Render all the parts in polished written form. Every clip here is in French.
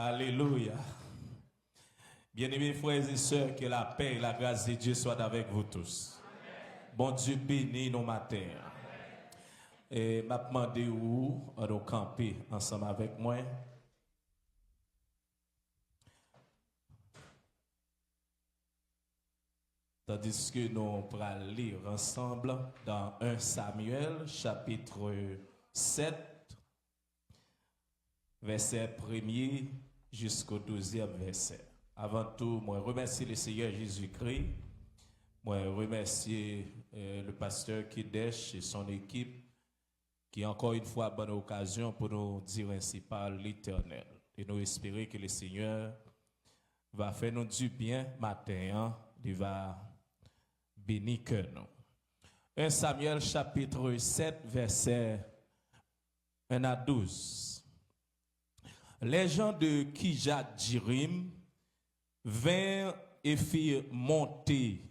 Alléluia. Bien-aimés frères et sœurs, que la paix et la grâce de Dieu soient avec vous tous. Amen. Bon Dieu bénit nos matins. Amen. Et m'a demandé où on doit camper ensemble avec moi. Tandis que nous allons lire ensemble dans 1 Samuel, chapitre 7, verset 1er jusqu'au 12e verset. Avant tout, moi remercie le Seigneur Jésus-Christ. Moi remercie le pasteur Kidesh et son équipe qui encore une fois bonne occasion pour nous dire ainsi par l'Éternel. Et nous espérons que le Seigneur va faire nous du bien matin. Hein? Il va bénir que nous. 1 Samuel chapitre 7 verset 1 à 12. Les gens de Kijat-Jirim vinrent et firent monter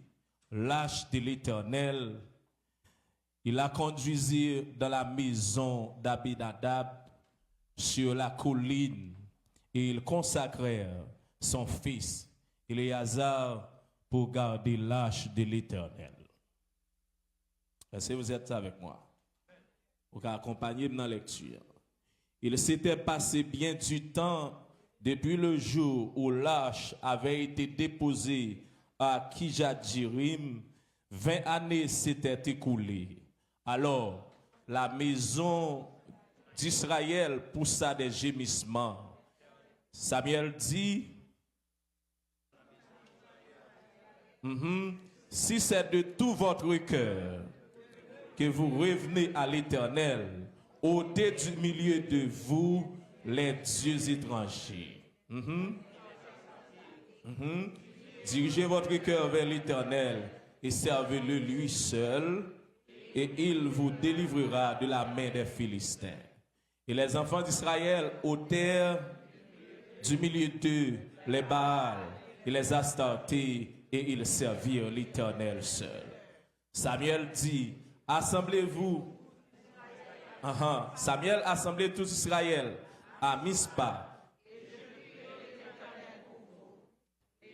l'arche de l'Éternel. Ils la conduisirent dans la maison d'Abinadab sur la colline et ils consacrèrent son fils Éléazar pour garder l'arche de l'Éternel. Est-ce que vous êtes avec moi? Vous accompagnez dans la lecture. Il s'était passé bien du temps depuis le jour où l'arche avait été déposée à Kijat-Jirim. 20 années s'étaient écoulées. Alors, la maison d'Israël poussa des gémissements. Samuel dit, si c'est de tout votre cœur que vous revenez à l'Éternel, ôtez du milieu de vous les dieux étrangers. Dirigez votre cœur vers l'Éternel et servez-le lui seul, et il vous délivrera de la main des Philistins. Et les enfants d'Israël ôtèrent du milieu d'eux les Baals et les Astartés, et ils servirent l'Éternel seul. Samuel dit, assemblez-vous. Samuel assemblait tout Israël à Mispa.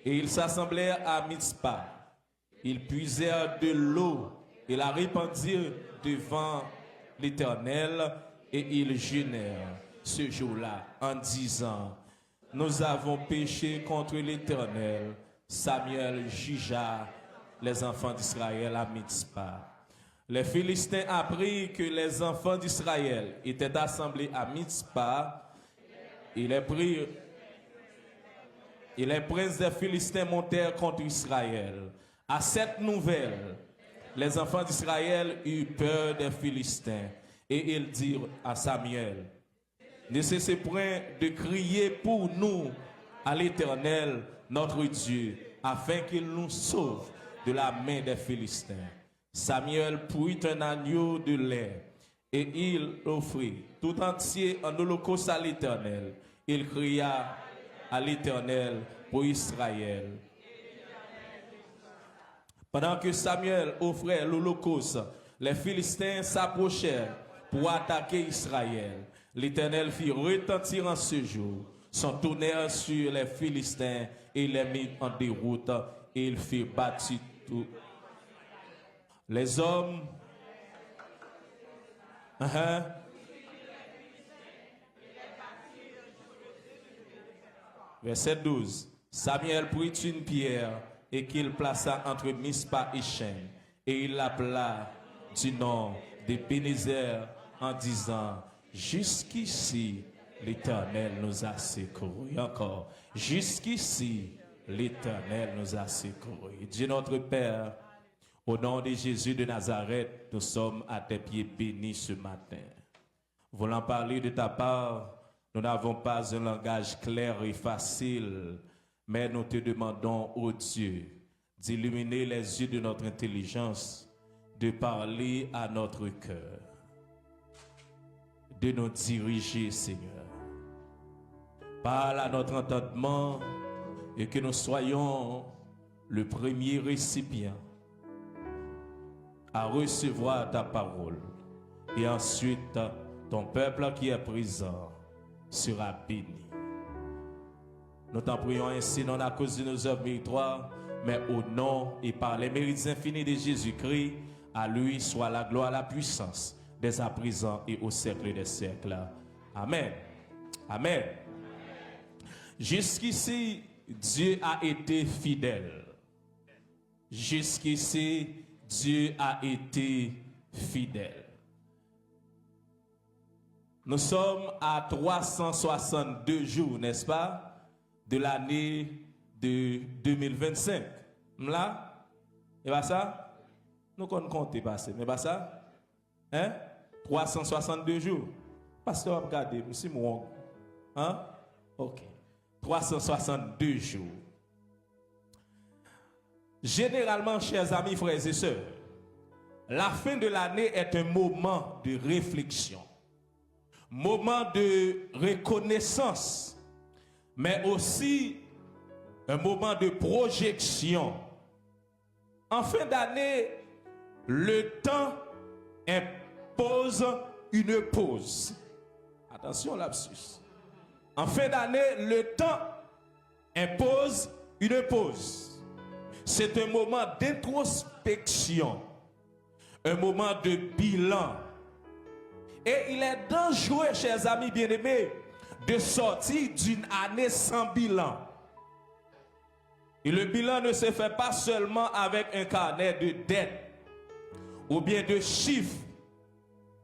Et ils s'assemblèrent à Mispa. Ils puisèrent de l'eau et la répandirent devant l'Éternel, et ils jeûnèrent ce jour-là en disant, nous avons péché contre l'Éternel. Samuel jugea les enfants d'Israël à Mispa. Les Philistins apprirent que les enfants d'Israël étaient assemblés à Mispa, et les princes des Philistins montèrent contre Israël. À cette nouvelle, les enfants d'Israël eurent peur des Philistins, et ils dirent à Samuel, ne cessez point de crier pour nous à l'Éternel, notre Dieu, afin qu'il nous sauve de la main des Philistins. Samuel prit un agneau de lait et il offrit tout entier en holocauste à l'Éternel. Il cria à l'Éternel pour Israël. Pendant que Samuel offrait l'holocauste, les Philistins s'approchèrent pour attaquer Israël. L'Éternel fit retentir en ce jour son tonnerre sur les Philistins et les mit en déroute, et il fit battre tout. Les hommes, verset 12, Samuel prit une pierre et qu'il plaça entre Mispa et Shem, et il l'appela du nom de Bénézer en disant, jusqu'ici l'Éternel nous a secourus. Encore, jusqu'ici l'Éternel nous a secourus. Dieu notre Père, au nom de Jésus de Nazareth, nous sommes à tes pieds bénis ce matin. Voulant parler de ta part, nous n'avons pas un langage clair et facile, mais nous te demandons, ô Dieu, d'illuminer les yeux de notre intelligence, de parler à notre cœur, de nous diriger, Seigneur. Parle à notre entendement et que nous soyons le premier récipient à recevoir ta parole. Et ensuite, ton peuple qui est présent sera béni. Nous t'en prions ainsi non à cause de nos œuvres méritoires, mais au nom et par les mérites infinis de Jésus-Christ, à lui soit la gloire, la puissance, dès à présent et au siècle des siècles. Amen. Amen. Jusqu'ici, Dieu a été fidèle. Jusqu'ici, Dieu a été fidèle. Nous sommes à 362 jours, n'est-ce pas, de l'année de 2025. Là, et pas ça? Nous comptons passer, mais pas ça? Hein? 362 jours. Pasteur, regardez, monsieur Mouang. Hein? Ok. 362 jours. Généralement, chers amis, frères et sœurs, la fin de l'année est un moment de réflexion, moment de reconnaissance, mais aussi un moment de projection. En fin d'année, le temps impose une pause. Attention, lapsus. En fin d'année, le temps impose une pause. C'est un moment d'introspection, un moment de bilan. Et il est dangereux, chers amis bien-aimés, de sortir d'une année sans bilan. Et le bilan ne se fait pas seulement avec un carnet de dettes ou bien de chiffres,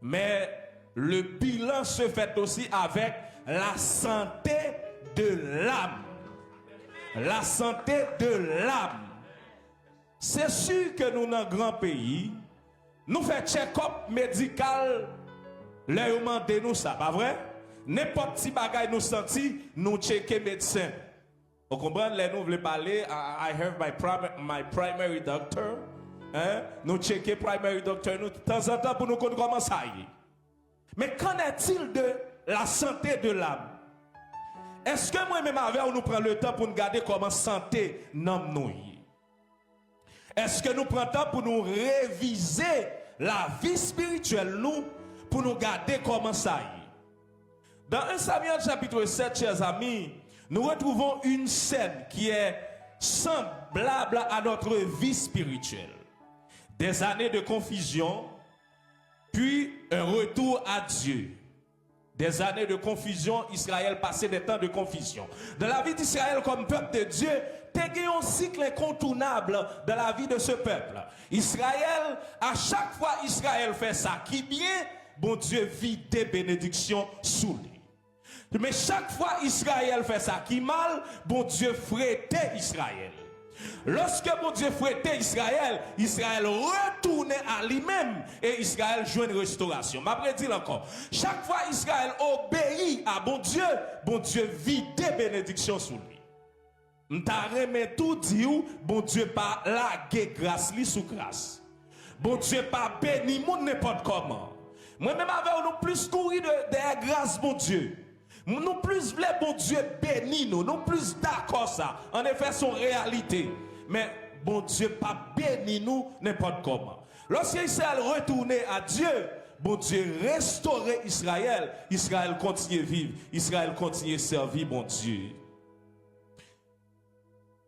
mais le bilan se fait aussi avec la santé de l'âme. La santé de l'âme. C'est sûr que nous, dans un grand pays, nous faisons check-up médical, les demandons nous ça, pas vrai? N'importe qui bagaille nous senti, nous checker médecin. Vous comprenez, nous voulons parler, I have my primary doctor. Hein? Nous checker primary doctor nous de temps en temps pour nous connaître comment ça y est. Mais qu'en est-il de la santé de l'âme? Est-ce que moi-même avec nous prenons le temps pour nous garder comment santé nous nous? Est-ce que nous prenons le temps pour nous réviser la vie spirituelle nous pour nous garder comment ça y est? Dans 1 Samuel chapitre 7, chers amis, nous retrouvons une scène qui est semblable à notre vie spirituelle. Des années de confusion, puis un retour à Dieu. Des années de confusion, Israël passait des temps de confusion. Dans la vie d'Israël comme peuple de Dieu, il y a un cycle incontournable dans la vie de ce peuple. Israël, à chaque fois Israël fait ça qui bien, bon Dieu vit des bénédictions sous lui. Mais chaque fois Israël fait ça qui mal, bon Dieu fouettait Israël. Lorsque mon Dieu fouettait Israël, Israël retournait à lui-même et Israël joue une restauration. Je dire encore, chaque fois Israël obéit à bon Dieu vit des bénédictions sur lui. M'ta remet tout dit bon Dieu pas laguer grâce li sous grâce. Bon Dieu pas béni moun n'importe comment. Moi-même avec nous plus courir de grâce bon Dieu. Nous plus voulons bon Dieu béni nous plus d'accord ça. En effet, son réalité. Mais bon Dieu pas béni nous n'importe comment. Lorsque Israël retournait à Dieu, bon Dieu restaurait Israël. Israël continue à vivre. Israël continue à servir bon Dieu.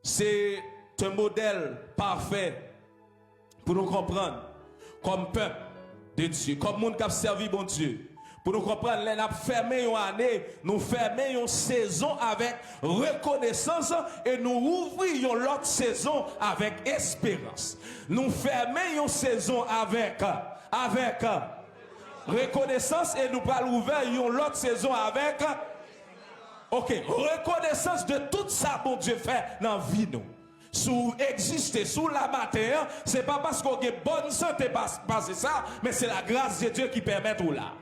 C'est un modèle parfait pour nous comprendre comme peuple de Dieu, comme monde qui a servi bon Dieu. Pour nous comprendre, nous avons fermé une année, nous fermons une saison avec reconnaissance et nous ouvrons l'autre saison avec espérance. Nous fermons une saison avec reconnaissance et nous allons ouvrir l'autre saison avec reconnaissance de tout ça que bon Dieu fait dans la vie nous. Sous exister sous la matière, c'est pas parce qu'on a bonne santé passer ça, mais c'est la grâce de Dieu qui permet tout là.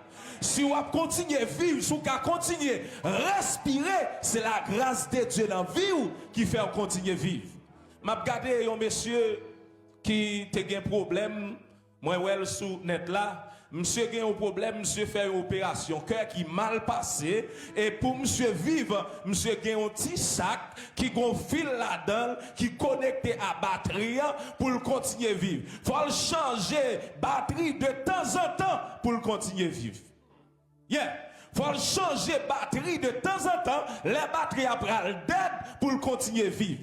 Si vous continuez à vivre, si vous continuez à respirer, c'est la grâce de Dieu dans la vie qui fait continuer à vivre. Je regardé un monsieur qui a un problème, moi, sur net là. Monsieur a un problème, monsieur fait une opération, cœur qui mal passé, et pour monsieur vivre, monsieur a un petit sac qui a un fil là-dedans, qui connecté à batterie pour continuer à vivre. Il faut changer batterie de temps en temps pour continuer à vivre. Yeah. Faut changer batterie de temps en temps les batteries après dead pour continuer à vivre.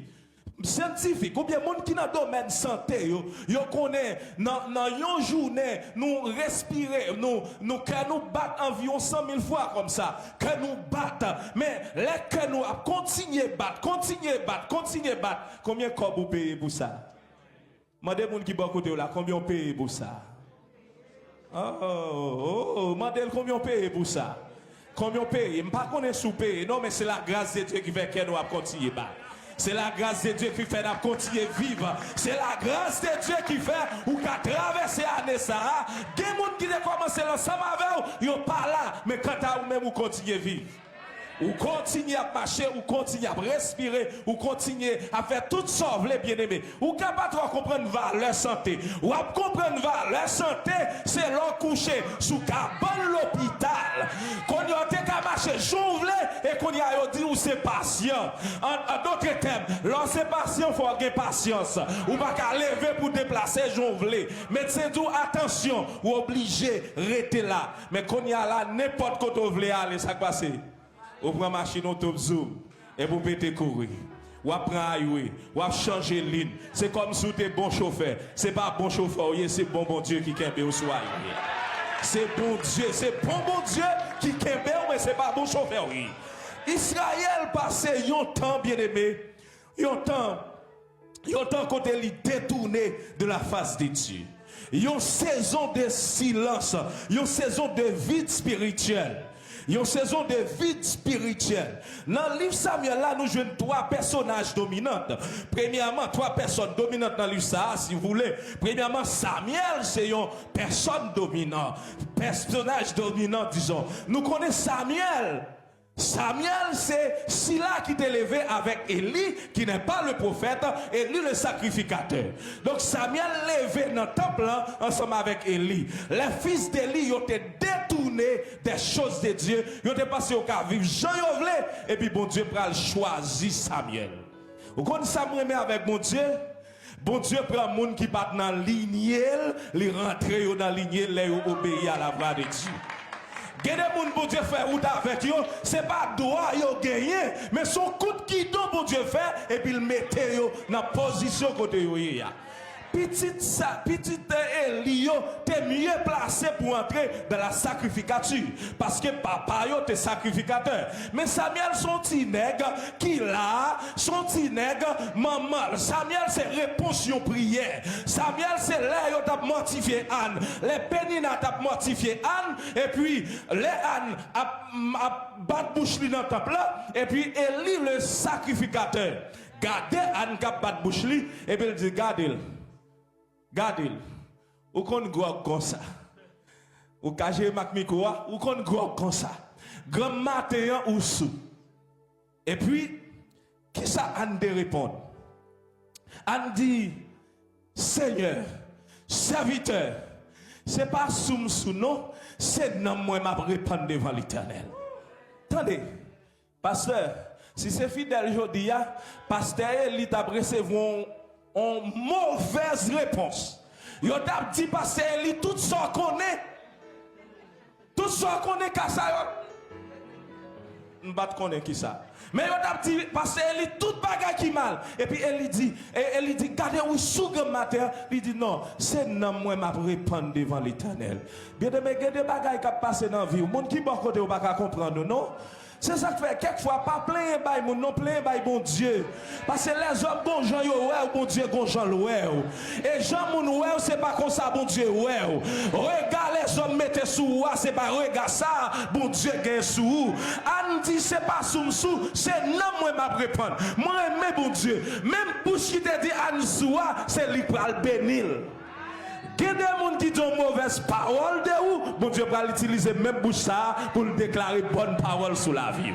Scientifique, ou bien monde qui dans le domaine santé, yo connaît dans une journée, nous respirer, nous battre environ 100 000 fois comme ça, que nous battons, mais les que nous continuer battre, combien de vous payez pour ça? Mandez les gens qui sont côté là, combien vous payez pour ça? Mandez combien vous payez pour ça? Combien vous payez? Je ne sais pas si vous payez, non, mais c'est la grâce de Dieu qui fait que nous continuer battre. C'est la grâce de Dieu qui fait nous continuer à vivre. C'est la grâce de Dieu qui fait ou qu'à traverser l'année ça. Des gens qui ont commencé l'ensemble avec vous, ils sont pas là. Mais quand vous-même vous continuez à vivre, ou continuez à marcher, ou continuez à respirer, ou continuez à faire toutes sortes de bien-aimés. Ou capable de comprendre valeur santé. Ou à comprendre valeur santé, c'est l'on couché sous cabane l'hôpital. Qu'on y a qu'à marcher jonglé et qu'on y a dit ou c'est patient. En d'autres termes, lorsque c'est patient, il faut avoir patience. Ou pas qu'à lever pour déplacer jonglé. Mais c'est tout attention, ou obligé de rester là. Mais qu'on y a là, n'importe quoi vous voulez aller, ça passe. Vous prenez la machine au top zoom et vous pétez courir. Vous prenez highway, vous changez de ligne. C'est comme si vous êtes bon chauffeur. Ce n'est pas bon chauffeur, c'est bon Dieu qui kembe au soir. C'est bon Dieu, c'est bon Dieu qui kembe, mais ce n'est pas bon chauffeur. Israël passait un temps bien aimé, un temps quand il est détourné de la face de Dieu. Une saison de silence, une saison de vide spirituel. Une saison de vide spirituel. Dans le livre Samuel, là, nous jouons 3 personnages dominants. Premièrement, 3 personnes dominantes dans le livre ça, si vous voulez. Premièrement, Samuel, c'est une personne dominante. Personnage dominant, disons. Nous connaissons Samuel. Samuel, c'est Sila qui t'est élevé avec Élie, qui n'est pas le prophète, Élie le sacrificateur. Donc Samuel levé dans le temple ensemble avec Élie. Les fils d'Élie ont été détournés des choses de Dieu. Ils ont été passés au cas vivre Jean Yovle, et puis bon Dieu pral choisir Samuel. Vous connaissez Samuel avec mon Dieu? Bon Dieu prend les gens qui battent dans la lignée, les rentrer dans la lignée, les obéir à la voix de Dieu. Gade moun bon Dieu fait route avec yo, c'est pas droit yo gagné, mais son coup de guidon bon Dieu fait et puis il mette yo dans position côté yo ya. Petite Elio t'es mieux placé pour entrer dans la sacrificature parce que papa yo t'es sacrificateur. Mais Samuel son petit nègre qui là, son petit nègre maman. Samuel c'est réponse yon prière. Samuel c'est là yo t'a mortifié Anne. Les Pénina t'a mortifié Anne et puis les Anne a bat bouche li dans le temple là et puis Élie le sacrificateur. Gardez Anne qui bat bouche li et puis il dit gardez. Gardez, ou qu'on gros comme ça. Ou cagé mak mikoa, ou qu'on gros comme ça. Grand matin ou sous. Et puis, qui ça Anne de répondre? Anne dit, Seigneur, serviteur, c'est pas soum sous non, c'est non moi m'a répondre devant l'Éternel. Attendez, pasteur, si c'est fidèle aujourd'hui, pasteur, il t'a recevoir une mauvaise réponse. Yo t'a dit pasteur Eli tout ça connaît. Tout ça connaît qu'à ça. On pas connaît qui ça. Mais yo t'a dit pasteur Eli tout bagage qui mal. Et puis Eli dit gardez où sous grand matin, il dit non, c'est non moi m'a répondre devant l'Éternel. Bien de mais des bagages qui passent dans la vie, monde qui bon côté ou pas comprendre non. C'est ça qui fait quelquefois pas plein bail mon non plein bail bon Dieu parce que les hommes bon Jean yo ouais bon Dieu bon Jean ouais et Jean mon ouais c'est pas comme ça bon Dieu ouais regarde les hommes mettez sous c'est pas regarde ça bon Dieu gagne sous Anne dit c'est pas sous c'est non moi m'a répondre moi aimer bon Dieu même bouche qui te dit Anne sous c'est lui pral bénir. Il y a des gens qui ont mauvaise parole de où, bon Dieu va utiliser même bouche ça pour déclarer bonne parole sur la vie.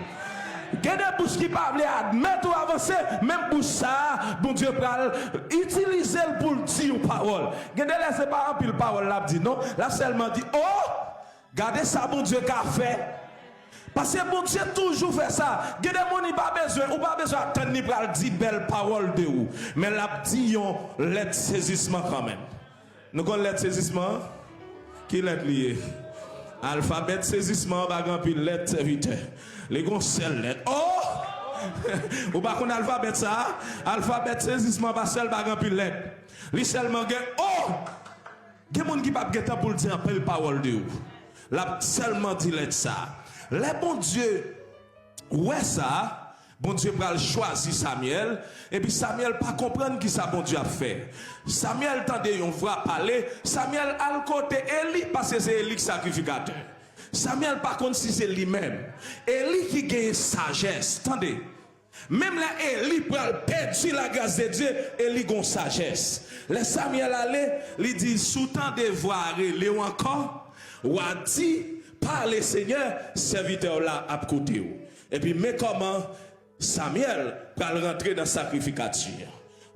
Il y a des bouches qui parlent admettre ou avancer, même bouche ça, bon Dieu va utiliser pour dire une parole. Il y a des gens qui pas remplir parole là dit non, là seulement dit oh, regardez ça bon Dieu qu'a fait. Parce que bon Dieu toujours fait ça. Il y a des gens qui pas besoin ou pas besoin d'attendre ni pour dire belle parole de où, mais là dit on let saisissement quand même. Nous avons lettre saisissement qui est lié. Alphabet saisissement, bagan puis lettre serviteur. Les gons seul lettre. Oh! Ou pas qu'on alphabet ça, alphabet saisissement pas seul pas grand pile lettre. Li seulement gen oh, gen moun qui pas gen pour dire appel parole de ou. La seulement dit lettre ça. Les bon Dieu ouais ça. Bon Dieu pral choisir Samuel et puis Samuel pas comprendre qui ça bon Dieu a fait. Samuel tendait on voit parler, Samuel al côté Eli parce que c'est Eli qui sacrificateur. Samuel par contre si c'est lui-même. Eli qui gagne sagesse. Attendez. Même là Eli pral perdu la grâce de Dieu, Eli gon sagesse. Les Samuel allait, lui dit sous temps de voir les encore ou a dit par le Seigneur serviteur là à côté. Et puis mais comment Samuel va rentrer dans le sacrificature.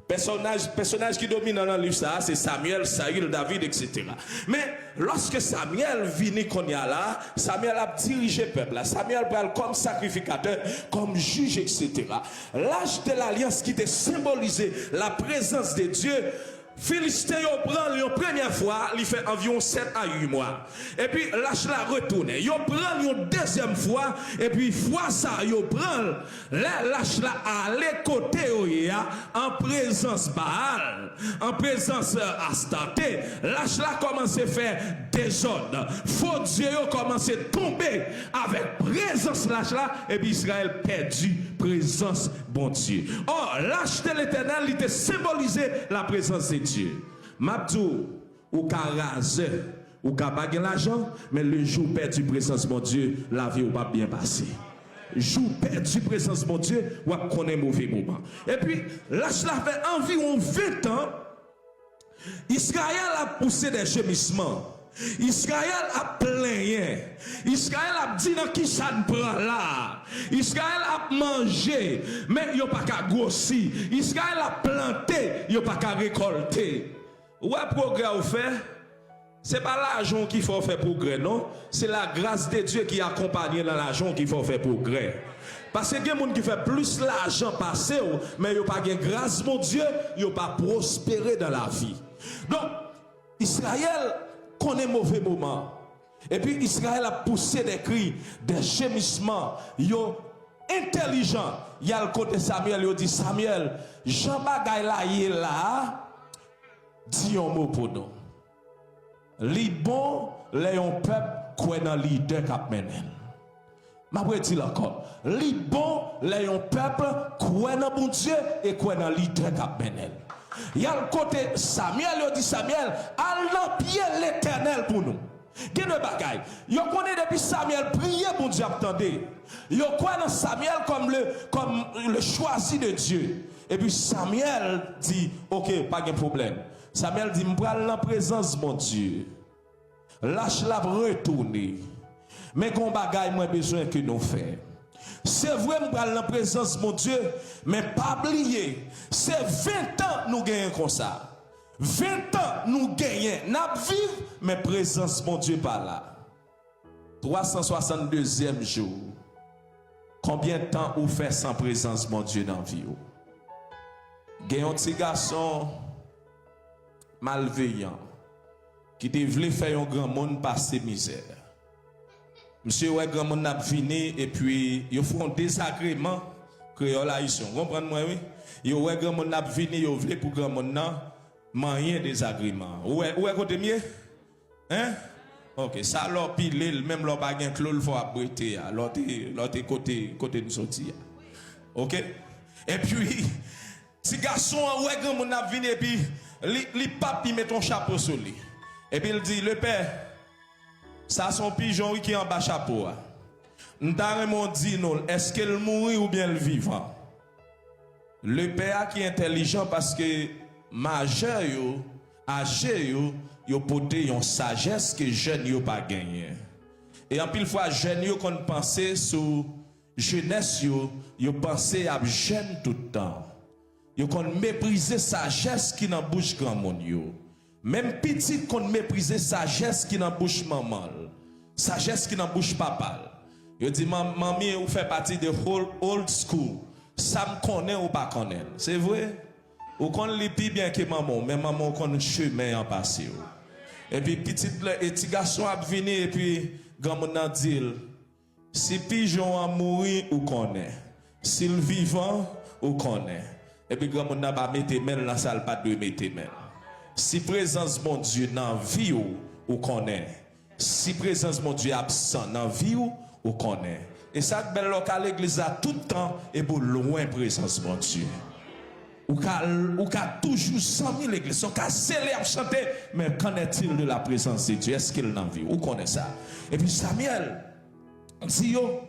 Personnage qui domine dans le livre, c'est Samuel, Saül, David, etc. Mais lorsque Samuel vient qu'on y a là, Samuel a dirigé le peuple. Samuel parle comme sacrificateur, comme juge, etc. L'âge de l'alliance qui était symbolisé la présence de Dieu. Philistin yo prend la première fois, il fait environ 7 à 8 mois. Et puis lâche la retourne. Yo prend une deuxième fois et puis fois ça yo prend lâche la aller côté en présence Baal, en présence Astarté. Lâche la commence à faire désordre. Faux Dieu yo commence à tomber avec présence lâche là et puis Israël perdu présence bon Dieu. Or lâche de l'Éternel il était symbolisé la présence de Dieu. Mabdou ou ka raser ou ka baguer l'argent mais le jour perdu présence mon Dieu la vie ou pas bien passé. Jour perdu présence mon Dieu ou connaît mauvais moment. Et puis là cela fait environ 20 ans Israël a poussé des gémissements. Israël a plaigné. Israël a dit dans qui ça ne prend là. Israël a mangé, mais il n'y a pas qu'à grossir. Israël a planté, il n'y a pas qu'à récolter. Ouais, progrès au fait. Ce n'est pas l'argent qu'il faut faire progrès, non. C'est la grâce de Dieu qui accompagne dans l'argent qu'il faut faire progrès. Parce que il y a des gens qui font plus l'argent passer, mais il n'y a pas de grâce, mon Dieu, il n'y a pas prospéré dans la vie. Donc, Israël connaît mauvais moment. Et puis Israël a poussé des cris, des gémissements. Yo intelligent. Il y a le côté Samuel, il dit Samuel, Jean Bagay là, dis un mot pour nous. Li bon, les peuple quoi dans leader cap menen. M'a dit encore. Li bon, les peuple quoi dans bon Dieu et quoi dans leader cap menen. Il y a le côté Samuel, il dit Samuel, allons pied l'Éternel pour nous. Qu'est-ce que bagaille? Yo connaît depuis Samuel prier pour Dieu attendez. Yo croit dans Samuel comme le choisi de Dieu. Et puis Samuel dit OK, pas de problème. Samuel dit m'pral dans présence mon Dieu. Lâche la retourner. Mais qu'on bagaille moi besoin que nous faire. C'est vrai, nous parlons de la présence de mon Dieu, mais pas oublier, c'est 20 ans nous gagnons comme ça. 20 ans nous gagnons, nous vivons, mais présence de mon Dieu pas là. 362e jour. Combien de temps vous faites sans présence de mon Dieu dans la vie? Gagnons un petit garçon malveillant qui voulait faire un grand monde passer misère. Monsieur ouais grand monde n'a venu et puis il faut un désagrément créole haïtien. Comprenez-moi oui? Yo ouais grand monde n'a venu, yo voulait pour grand monde nan rien désagrément. Ouais côté mieux? Hein? OK, ça leur pile même leur pas gain clol faut abriter l'autre côté de sortir. OK? Et puis si garçon ouais grand monde n'a venu et puis li papi met ton chapeau sur lui. Et puis il dit le père ça son pigeon qui est en bas chapeau. M'ta dit non, est-ce qu'elle mourit ou bien elle vivant? Le père qui est intelligent parce que majeur yo, âgé yo pote yon sagesse que jeune yo pas gagné. Et en pile fois jeune yo qu'on pensait sur jeunesse yo pensait à jeune tout le temps. Yo qu'on mépriser sagesse qui dans bouche grand monde yo. Même petit qu'on méprise sagesse qui dans bouche maman, sagesse qui dans bouche papa. Yo dit mamie ou fait partie de old school. Ça me connaît ou pas connaît. C'est vrai? Ou qu'on li pi bien que maman, mais maman qu'on chemin en passé. Et puis petit garçon a venu et puis grand monde dit si pigeon a mouru ou connaît. S'il vivant, ou connaît. Et puis, quand on n'a pas mis main dans la salle, pas de mettre main. Si présence mon Dieu dans la vie ou connaît. Si présence mon Dieu absent dans la vie ou connaît. Et ça, belle local l'église a tout le temps et pour loin présence mon Dieu. Ou qu'a toujours 100 000 l'église, ou qu'a célèbre chanter, mais qu'en est-il de la présence de Dieu? Est-ce qu'il en vit? Ou connaît ça? Et puis Samuel dit yo,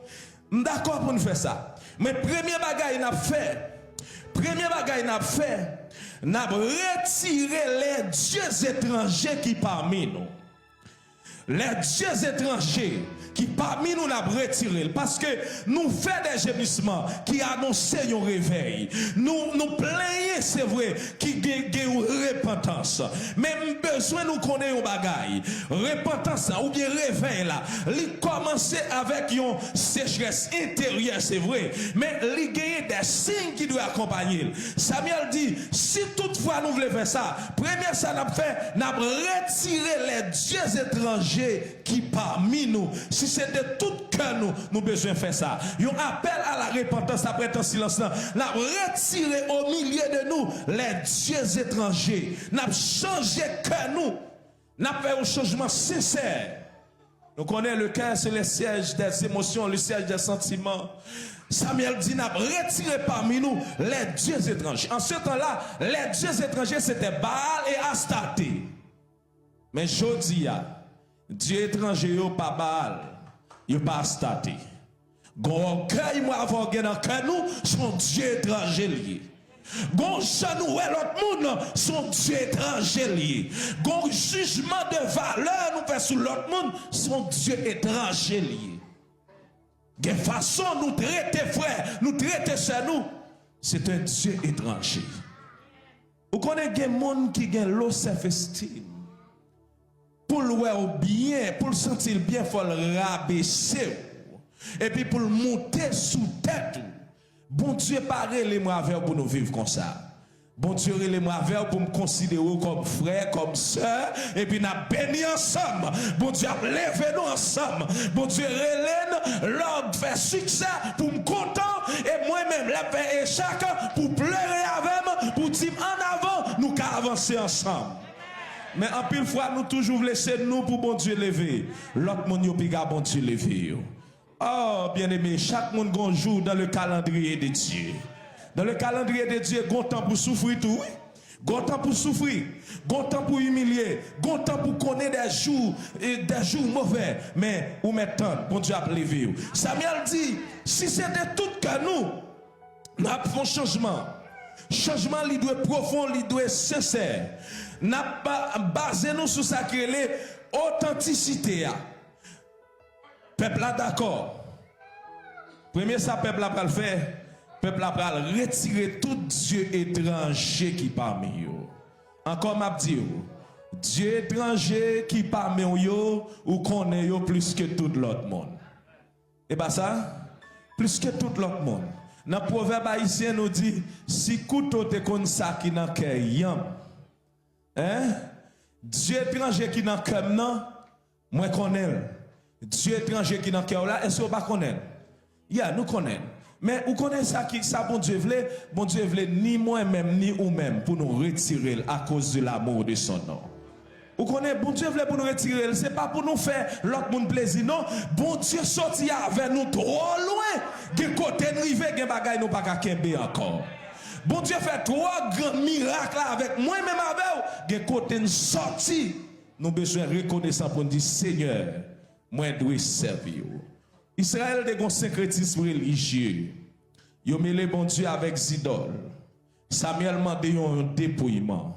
d'accord pour nous faire ça. Mais premier bagage n'a fait, n'a retiré les dieux étrangers qui parmi nous. Les dieux étrangers qui parmi nous n'a retiré parce que nous faisons des gémissements qui annoncent un réveil. Nous plaignons, c'est vrai, qui ont repentance. Même besoin nous connaître un bagaille. Repentance ou bien réveil là, il commence avec une sécheresse intérieure, c'est vrai, mais il gagne des signes qui doivent accompagner. Samuel dit, si toutefois nous voulons faire ça, première ça n'a fait, n'a retiré les dieux étrangers qui parmi nous. Si c'est de tout cœur nous besoin faire ça. Un appel à la repentance après ton silence là. N'a retiré au milieu de nous les dieux étrangers. N'a changé cœur nous. N'a fait un changement sincère. Nous connaissons le cœur, c'est le siège des émotions, le siège des sentiments. Samuel dit, n'a retiré parmi nous les dieux étrangers. En ce temps-là, les dieux étrangers c'était Baal et Astarté. Mais Jodia, Dieu étranger, yo pas Baal, yo pas Astarté. Gon cœur moi avant dans cœur nous son Dieu étranger lié. Gon chanou l'autre monde son Dieu étranger lié. Gon jugement de valeur nous fait sur l'autre monde son Dieu étranger lié. De façon nous traiter frère, nous traiter chez nous, c'est un Dieu étranger. Vous connaissez des gens qui ont low self-esteem. Pour le voir bien, pour le sentir bien, il faut le rabaisser. Et puis pour le monter sous tête. Bon Dieu, parlez-moi avec pour nous vivre comme ça. Bon Dieu, parlez-moi avec pour me considérer comme frère, comme soeur. Et puis nous béni ensemble. Bon Dieu, levez-nous ensemble. Bon Dieu, relève l'homme fait succès pour me content. Et moi-même, la paix et chacun pour pleurer avec moi, pour dire en avant, nous qu'à avancer ensemble. Mais en pile fois, nous toujours laisser nous pour bon Dieu lever. L'autre monde, piga bon Dieu lever. Oh, bien aimé, chaque monde a un jour dans le calendrier de Dieu. Dans le calendrier de Dieu, il y a un temps pour souffrir tout. Il y a un temps pour souffrir. Il y a un temps pour humilier. Il y a un temps pour connaître des jours mauvais. Mais où maintenant, bon Dieu a levé. Samuel dit, si c'était tout que nous avons un changement. Changement, il doit être profond, il doit être sincère. N'a pas basé nous sur ça qui est l'authenticité. Peuple là d'accord. Premier ça peuple là le faire. Peuple là retirer tout Dieu étranger qui parmi eux. Encore m'a dit Dieu étranger qui parmi eux ou connaît eux plus que tout l'autre monde. Et pas ça plus que tout l'autre monde. Dans le proverbe haïtien nous dit si couteau te kon ça qui nan cœur yam. Hein? Dieu étranger qui dans cœur nan, moi connais. Dieu étranger qui dans cœur là, est-ce que vous pas connaître? Yeah, nous connaissons. Mais vous connaissez ça qui ça bon Dieu voulait ni moi-même ni vous-même pour nous retirer à cause de l'amour de son nom. Vous connaissez bon Dieu voulait pour nous retirer, c'est pas pour nous faire l'autre monde plaisir non, bon Dieu sorti avec nous trop loin, de côté rivé, gen bagay nous pas ka kembe encore. Bon Dieu fait trois grands miracles avec moi-même avec vous, côté sorti, nous besoin reconnaissant pour dire Seigneur, moi dois servir. Israël de un syncrétisme religieux. Yo mêlé bon Dieu avec idoles. Samuel m'a demandé un dépouillement.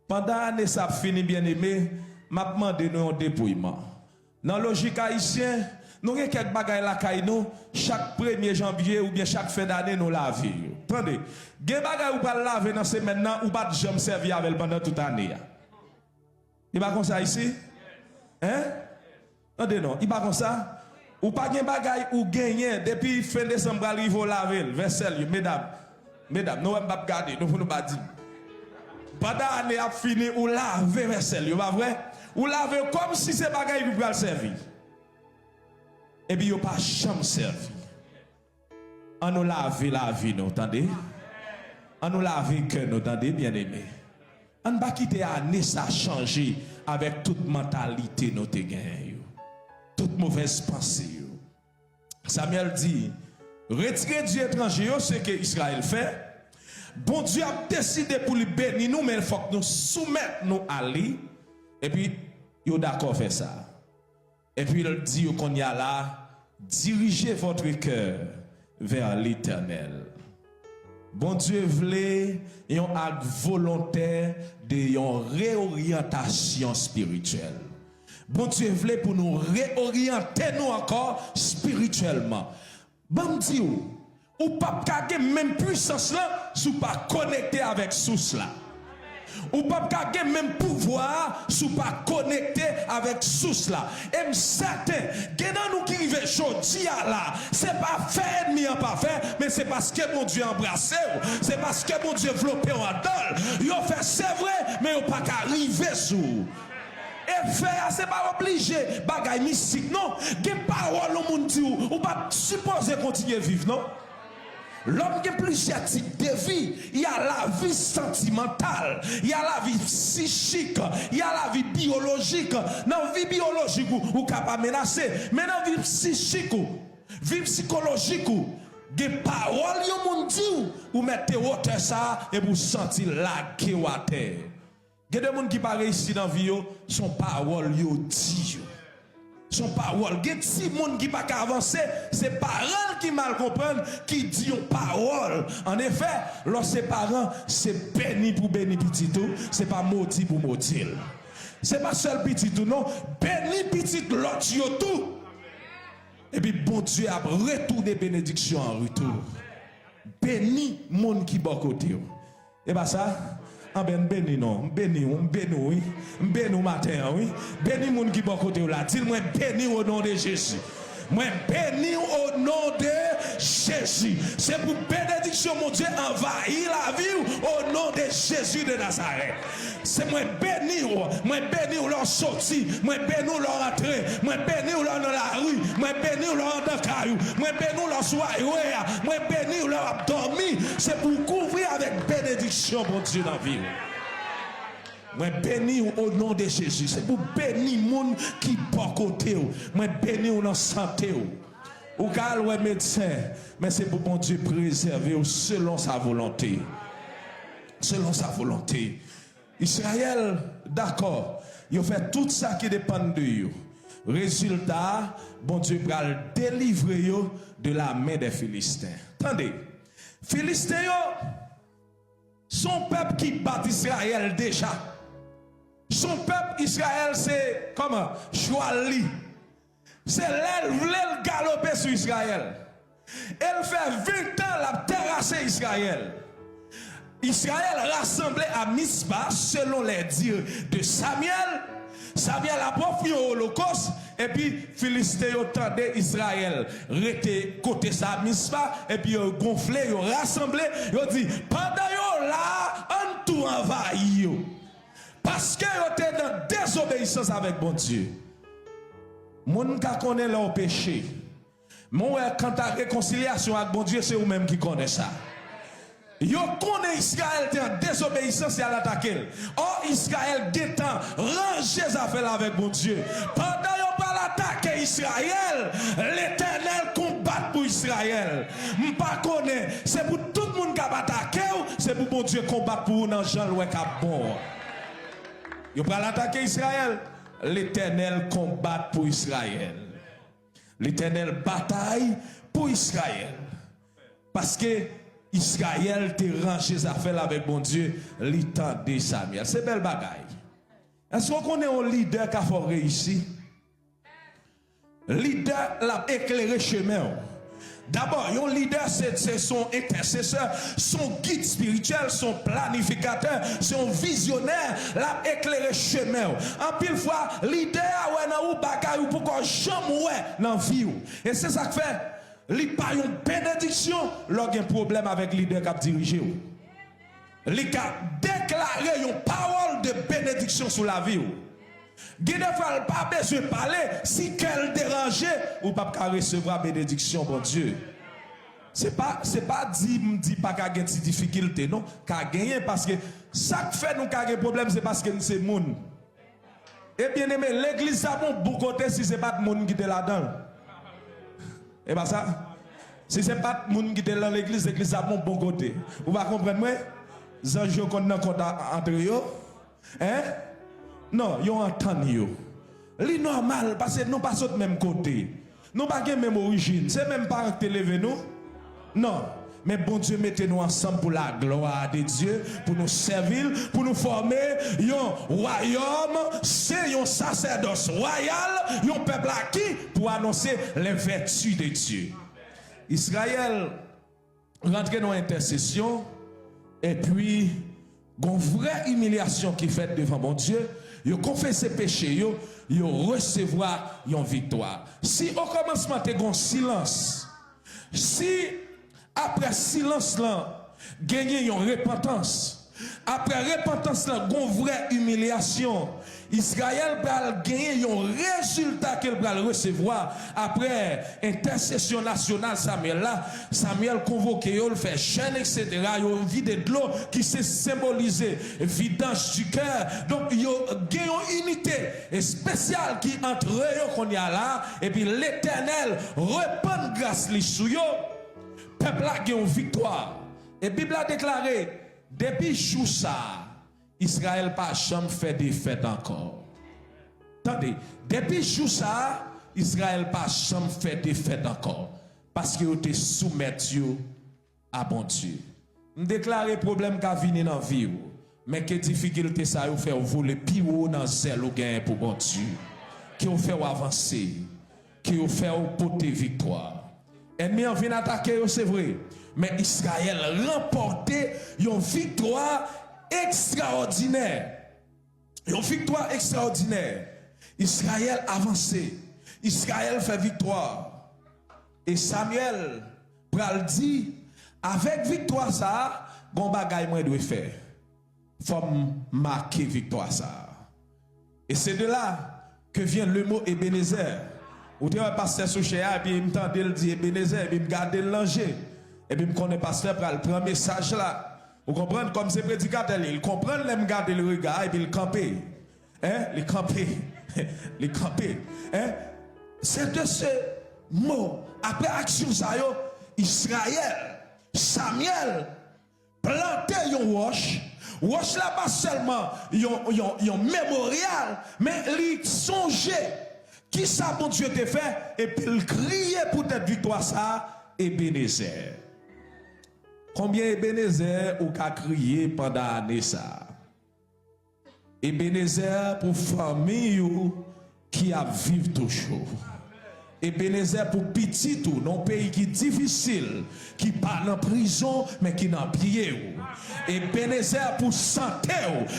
Pendant l'année ça fini bien aimé, m'a demandé un dépouillement. Dans la logique haïtienne, nous avons quelques bagages là nous chaque 1er janvier ou bien chaque fin d'année nous laver. Attendez, des bagages ou pas laver dans ces maintenant ou pas jamais servir avec pendant toute l'année. Il va comme ça ici? Hein? Attendez non, il va comme ça? Ou pas gen bagay ou gagner depuis fin décembre arrive au laver vaisselle mesdames nous pas garder nous ne pas dire pendant l'année a fini ou laver vaisselle pas vrai ou laver comme si c'est bagay pour le servir et puis yo pas jamais servi On nous lave la vie, nous entendez? On nous lave que nous entendez, bien aimé. On ne va pas quitter l'année, ça a changé avec toute mentalité nous te gagne. Toute mauvaise pensée. Samuel dit, retirer Dieu étranger, c'est ce que Israël fait. Bon Dieu a décidé pour lui bénir nous, mais il faut que nous soumettre nous à lui. Et puis, il est d'accord faire ça. Et puis, il dit qu'on y a là, dirigez votre cœur vers l'Éternel. Bon Dieu voulait un acte volontaire de une réorientation spirituelle. Bon Dieu voulait pour nous réorienter nous encore spirituellement. Bon Dieu, ou pas gagner même puissance là, si pas connecté avec source là. Ou pas gagner même pouvoir, si pas connecté avec source là. Et certain, que nous qui vivons aujourd'hui là, c'est pas fait ennemi en pas fait, mais c'est parce que mon Dieu embrassé, c'est parce que mon Dieu développé en dol. Yo fait c'est vrai, mais yo pas arriver sous. Et faire, c'est pas obligé, bagay mystique, non. Des paroles au monde dit ou pas supposé continuer à vivre, non. L'homme a plusieurs types de vie. Il y a la vie sentimentale, il y a la vie psychique, il y a la vie biologique. Dans la vie biologique, ou capable menacer, mais dans la vie psychique, vie psychologique, des paroles au monde dit ou mettez hauteur ça et vous sentez la terre. Il y a des gens qui parlent ici dans la vie, son parole yo dit. Son parole. Il y a des gens qui ne peuvent pas avancer, c'est parents qui mal comprennent, qui disent parole. En effet, lorsque parents, c'est béni pour béni petit tout, c'est pas maudit pour maudit. C'est pas seul petit tout, non. Béni petit l'autre tout. Et puis bon Dieu a retourné bénédiction en retour. Béni monde qui bon côté. Et bien ça. Ah ben béni non, béni oui, béni matin oui, béni moun qui bon côté là, dis-moi béni au nom de Jésus. Moi béni au nom de Jésus. C'est pour bénédiction mon Dieu envahir la vie au nom de Jésus de Nazareth. C'est moi béni leur sortie, moi béni leur entrée, moi béni leur dans la rue, moi béni leur dans caillou, moi béni leur soirée, moi béni leur dormi. C'est pour couvrir avec bénédiction mon Dieu dans la vie. Moi béni au nom de Jésus. C'est pour bénir les gens qui sont côté. Moi béni dans la santé. Ou cal ouais médecin, mais c'est pour bon Dieu préserver selon sa volonté. Selon sa volonté. Israël, d'accord, il fait tout ça qui dépend de eux. Résultat, bon Dieu va le délivrer de la main des Philistins. Attendez, Philistins, son peuple qui bat Israël déjà. Son peuple Israël, c'est comment? Choali. C'est elle voulait galoper sur Israël. Elle fait 20 ans la terrasser Israël. Israël rassemblé à Mispa selon les dires de Samuel. Samuel a profité au holocauste et puis Philistin tendait Israël rete côté sa Mispa et puis gonflé, rassemblé, ils dit pendant yo là on tout envahi yo. Parce que yo était dans désobéissance avec bon Dieu. Moun ka connaît leur péché. Moi quand ta réconciliation avec bon Dieu c'est vous même qui connaît ça. Yo connaît Israël en désobéissance et à l'attaquer. Or Israël détend ranger ses affaires avec bon Dieu. Pendant yo pas l'attaquer Israël, l'Éternel combat pour Israël. M'pas connaît, c'est pour tout le monde qui a attaqué, c'est pour bon Dieu combattre pour dans Jean loué cap bon. Yo pas l'attaquer Israël, l'Éternel combat pour Israël. L'Éternel bataille pour Israël. Parce que Israël te rangé ses affaires avec bon Dieu, l'état de Samuel. C'est belle bagaille. Est-ce qu'on connaît un leader qui a fait réussir? Leader l'a éclairé chemin. D'abord, un leader, c'est son intercesseur, son guide spirituel, son planificateur, son visionnaire, l'a éclairé chemin. En pile fois, leader, ouais, nan ou bagaille, ou pourquoi jamais ouais, dans la vie. Et c'est ça que fait. Il pas une bénédiction lorsqu'il y a un problème avec le leader qui a dirigé. Il a déclaré une parole de bénédiction sur la vie. Il ne faut pas besoin de parler si qu'elle dérange ou pas recevoir bénédiction, bon Dieu. c'est pas dit pas qu'à gagner des difficultés non, qu'à gagner parce que ça fait nous qu'à problème c'est parce que nous c'est monde. Et bien aimé, l'église a bon côté si c'est pas de monde qui est là-dedans. Et pas ça. Si c'est pas de monde qui est dans l'église a bon côté. Vous va comprendre moi? Zanjo qu'on nan compte entre yo. Hein? Non, yo entend yo. Li normal parce que nous pas sur même côté. Nous pas même origine, c'est même pas que levé nous. Non, mais bon Dieu mettez-nous ensemble pour la gloire de Dieu, pour nous servir, pour nous former un royaume, c'est un sacerdoce royal, un peuple acquis pour annoncer les vertus de Dieu. Israël rentre dans l'intercession et puis une vraie humiliation qui fait devant mon Dieu. Yo confesse ses péchés, yo recevoir une victoire. Si au commencement tu as un silence, si après silence là, gagner une repentance, après repentance là, une vraie humiliation, Israël va gagner un résultat qu'il va recevoir après intercession nationale Samuel là. Samuel convoqué, il fait chaîne, etc. Il vide de l'eau qui s'est symbolisé vidange du cœur. Donc il y a une unité spéciale qui entre eux qu'on y a là. Et puis l'Éternel répand grâce sur eux. Peuple a gagné une victoire. Et la Bible a déclaré depuis Choussa, Israël pas jamais fait des fêtes encore. Attendez, depuis Choussa, Israël pas jamais fait des fêtes encore. Parce que vous êtes soumis à bon Dieu. Je déclare problème qui a venu dans la vie. Mais que difficulté ça vous fait voler plus haut dans zèle ou gain pour bon Dieu. Qui vous fait avancer. Qui vous fait porter victoire. Ennemi vient attaquer, c'est vrai. Mais Israël remporté une victoire extraordinaire. Une victoire extraordinaire. Israël avancé. Israël fait victoire. Et Samuel pral dit, avec victoire ça, bon bagay moi doit faire. Faut marquer victoire ça. Et c'est de là que vient le mot Ebenezer. Ou te pasteur Souchéa, et puis il me tente de dire Ebenezer, et puis il me garde le langer. Et puis il me connaît pasteur pour le prendre message là. Vous comprenez comme c'est prédicateur, il comprend, il me garde le regard, et puis il campe. Hein? Il campe. Il campe. Hein? C'est de ce mot, après action ça, Israël, Samuel, planté yon roche. Roche là pas seulement yon mémorial, mais il songeait. Qui ça, bon Dieu, te fait? Et puis il criait pour cette victoire, ça, Ebenezer. Combien Ebenezer ou qu'a crié pendant l'année ça? Ebenezer pour famille qui a vivre toujours. Ebenezer pour petit tout, dans un pays qui est difficile, qui pas en prison, mais qui n'a pied. Ebenezer pour santé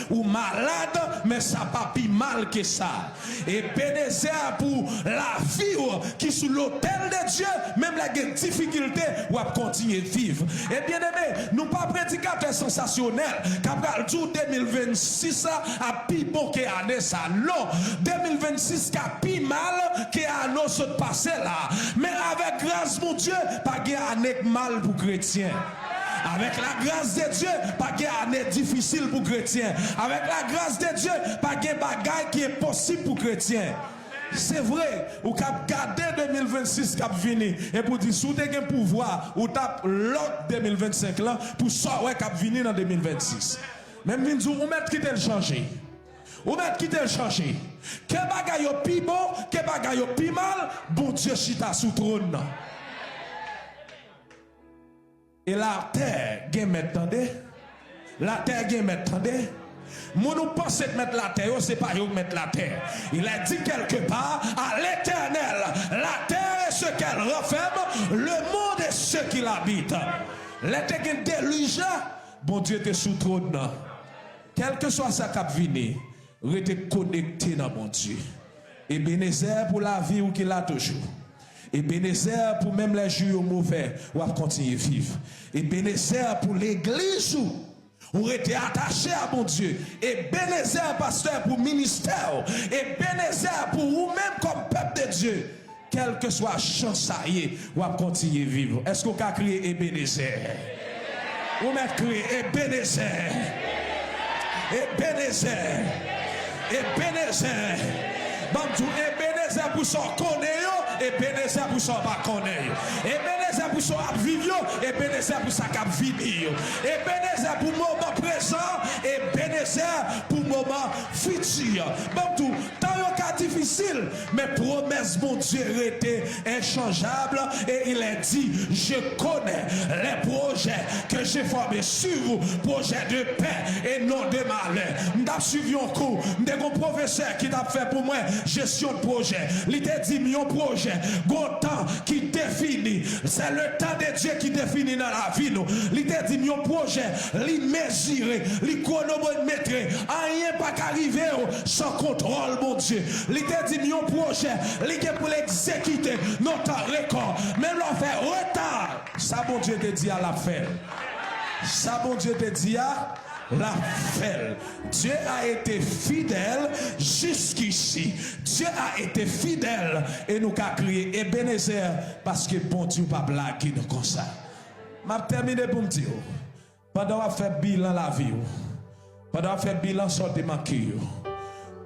ou malade, mais ça pas plus mal que ça. Ebenezer pour la vie qui sous l'autel de Dieu, même la difficulté, ou à continuer de vivre. Et bien aimé, nous pas prédicateurs sensationnels, qu'après le jour 2026 a plus bon que année ça. Non, 2026 a plus mal que année ce passé là. Mais avec grâce mon Dieu, pas de année mal pour chrétiens. Avec la grâce de Dieu, pas de année difficile pour chrétiens. Avec la grâce de Dieu, pas de bagaille qui est possible pour chrétiens. C'est vrai, ou cap garder 2026 cap vini et pour dire sous un pouvoir ou tape l'autre 2025 là pour ça ouais cap vini dans 2026. Même vinn ou mettre qui te changer. Ou mettre qui te changer. Que bagaille yo pi bon, que bagaille yo pi mal, bon Dieu chita sous trône. Et la terre gen m'entendez? La terre gen m'entendez? Moi nous pensons mettre la terre, c'est pas yo mettre la terre. Il a dit quelque part à l'Éternel, la terre est ce qu'elle renferme, le monde est ce qui l'habite. L'éternel déluge, bon Dieu était sous trône. Quel que soit sa cap vini, restez connecté dans mon Dieu. Ebenezer pour la vie ou qu'il a toujours. Ebenezer pour même les jours mauvais, ou à continuer à vivre. Ebenezer pour l'église ou était attaché à mon Dieu. Ebenezer pasteur pour ministère. Ebenezer pour vous-même comme peuple de Dieu. quel que soit chance ça y est, ou à continuer vivre. Est-ce qu'on a crié Ebenezer? Ou met crié Ebenezer? Ebenezer. Ebenezer. Bamtou Ebenezer pour son connaître, Ebenezer pour son pas connaître. Ebenezer pour son vivre, Ebenezer pour sa cap venir. Ebenezer pour moment présent, Ebenezer pour moment futur. Bamtou, tant cas difficile, mais promesse mon Dieu était inchangeable et il a dit, je connais les projets que j'ai formés sur vous, projets de paix et non de malheur. M'd'a suivi un coup, m'd'a un professeur qui t'a fait pour moi gestion de projet. Il t'a dit mon projet, bon temps qui définit, c'est le temps de Dieu qui définit dans la vie nous. Il t'a dit mon projet, il mesurer, il chronomètre, rien pas qu'arriver sans contrôle mon Dieu. Il t'a dit mon projet, il est pour l'exécuter notre record, même l'on fait retard. Ça bon Dieu te dit à la fin. Ça bon Dieu te dit à la fait. Dieu a été fidèle jusqu'ici. Dieu a été fidèle et nous avons crié Ebenezer parce que bon Dieu pas blaguer nous comme ça. M'a terminé pour me dire pendant qu'on fait bilan la vie, pendant qu'on fait bilan sur des manqués,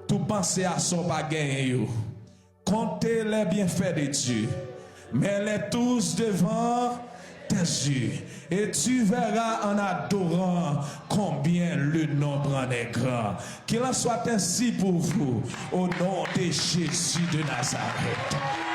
tout penser à son bagage, comptez les bienfaits de Dieu, mets-les tous devant tes yeux et tu verras en adorant combien le nombre en est grand. Qu'il en soit ainsi pour vous au nom de Jésus de Nazareth.